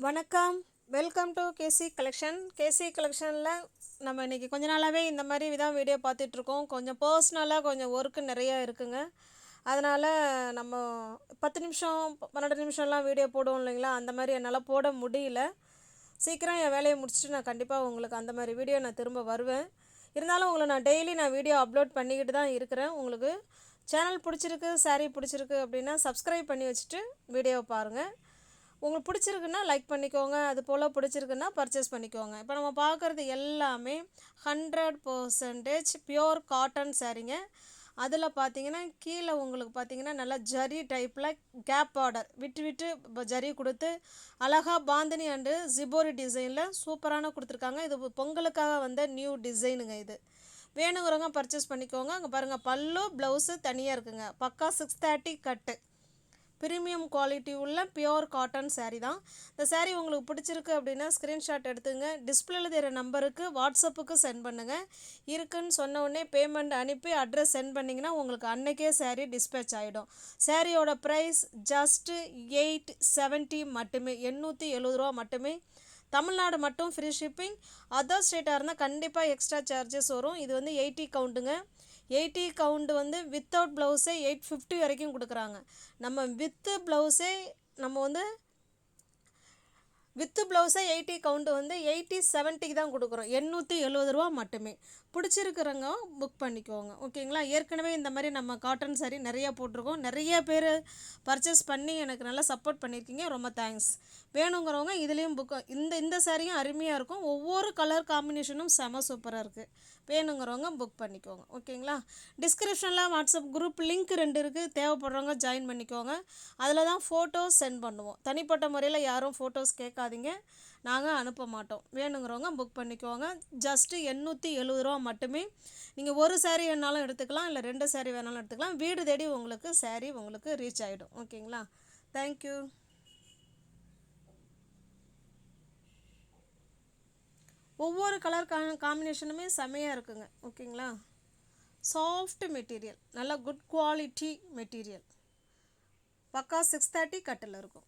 வணக்கம், welcome to KC collection. கேசி கலெக்ஷனில் நம்ம இன்றைக்கி கொஞ்ச நாளாகவே இந்த மாதிரி தான் வீடியோ பார்த்துட்ருக்கோம். கொஞ்சம் பர்சனலாக கொஞ்சம் ஒர்க்கு நிறையா இருக்குங்க. அதனால் நம்ம 10 நிமிஷம் 12 நிமிஷம்லாம் வீடியோ போடுவோம் இல்லைங்களா, அந்த மாதிரி என்னால் போட முடியல. சீக்கிரம் என் வேலையை முடிச்சுட்டு நான் கண்டிப்பாக உங்களுக்கு அந்த மாதிரி வீடியோ நான் திரும்ப வருவேன். இருந்தாலும் உங்களை நான் டெய்லி வீடியோ அப்லோட் பண்ணிக்கிட்டு தான் இருக்கிறேன். உங்களுக்கு சேனல் பிடிச்சிருக்கு, சாரீ பிடிச்சிருக்கு அப்படின்னா சப்ஸ்கிரைப் பண்ணி வச்சுட்டு வீடியோவை பாருங்கள். உங்களுக்கு பிடிச்சிருக்குன்னா லைக் பண்ணிக்கோங்க, அது போல் பிடிச்சிருக்குன்னா பர்ச்சேஸ் பண்ணிக்கோங்க. இப்போ நம்ம பார்க்குறது எல்லாமே 100% பியோர் காட்டன் சாரீங்க. அதில் பார்த்தீங்கன்னா கீழே உங்களுக்கு பார்த்தீங்கன்னா நல்லா ஜரி டைப்பில் கேப் பார்டர் விட்டு விட்டு ஜரி கொடுத்து அழகாக பாந்தினி அண்டு ஜிபோரி டிசைனில் சூப்பரான கொடுத்துருக்காங்க. இது பொங்கலுக்காக வந்த நியூ டிசைனுங்க. இது வேணுங்கிறவங்க பர்ச்சேஸ் பண்ணிக்கோங்க. அங்கே பாருங்கள், பல்லு ப்ளவுஸு தனியாக இருக்குங்க. பக்கா 630 கட்டு ப்ரீமியம் குவாலிட்டி உள்ள பியோர் காட்டன் சாரீ தான். இந்த சாரீ உங்களுக்கு பிடிச்சிருக்கு அப்படின்னா ஸ்க்ரீன்ஷாட் எடுத்துங்க, டிஸ்பிளேல தெரிகிற நம்பருக்கு வாட்ஸ்அப்புக்கு சென்ட் பண்ணுங்கள். இருக்குன்னு சொன்ன உடனே பேமெண்ட் அனுப்பி அட்ரஸ் சென்ட் பண்ணிங்கன்னா உங்களுக்கு அன்னைக்கே சாரீ டிஸ்பேச் ஆகிடும். சாரியோட ப்ரைஸ் ஜஸ்ட்டு 870 மட்டுமே, 870 ரூபா மட்டுமே. தமிழ்நாடு மட்டும் ஃப்ரீ ஷிப்பிங். அதர் ஸ்டேட்டாக இருந்தால் கண்டிப்பாக எக்ஸ்ட்ரா சார்ஜஸ் வரும். இது 80 கவுண்ட்டுங்க. 80 கவுண்ட் வித்தவுட் ப்ளவுஸே 850 வரைக்கும் கொடுக்குறாங்க. நம்ம வித்து ப்ளவுஸே வித்து ப்ளவுஸை 80 கவுண்ட் 8070 தான் கொடுக்குறோம். 870 ரூபா மட்டுமே. பிடிச்சிருக்கிறவங்க புக் பண்ணிக்கோங்க, ஓகேங்களா. ஏற்கனவே இந்த மாதிரி நம்ம காட்டன் சாரீ நிறையா போட்டிருக்கோம். நிறைய பேர் பர்ச்சேஸ் பண்ணி எனக்கு நல்லா சப்போர்ட் பண்ணியிருக்கீங்க, ரொம்ப தேங்க்ஸ். வேணுங்கிறவங்க இதுலேயும் இந்த சாரியும் அருமையாக இருக்கும். ஒவ்வொரு கலர் காம்பினேஷனும் செம சூப்பராக இருக்குது. வேணுங்கிறவங்க புக் பண்ணிக்கோங்க, ஓகேங்களா. டிஸ்கிரிப்ஷனில் வாட்ஸ்அப் குரூப் லிங்க் 2 இருக்குது, தேவைப்படுறவங்க ஜாயின் பண்ணிக்கோங்க. அதில் தான் ஃபோட்டோஸ் சென்ட் பண்ணுவோம். தனிப்பட்ட முறையில் யாரும் ஃபோட்டோஸ் கேட்காதீங்க, நாங்கள் அனுப்ப மாட்டோம். வேணுங்கிறவங்க புக் பண்ணிக்கோங்க. ஜஸ்ட்டு 870 ரூபா மட்டுமே. நீங்கள் ஒரு சாரீ வேணாலும் எடுத்துக்கலாம், இல்லை 2 சாரீ வேணாலும் எடுத்துக்கலாம். வீடு தேடி உங்களுக்கு சாரீ உங்களுக்கு ரீச் ஆகிடும், ஓகேங்களா. தேங்க்யூ. ஒவ்வொரு கலர் காம்பினேஷனுமே செமையாக இருக்குங்க, ஓகேங்களா. சாஃப்ட் மெட்டீரியல், நல்லா குட் குவாலிட்டி மெட்டீரியல். பக்கா 630 கட்டில் இருக்கும்.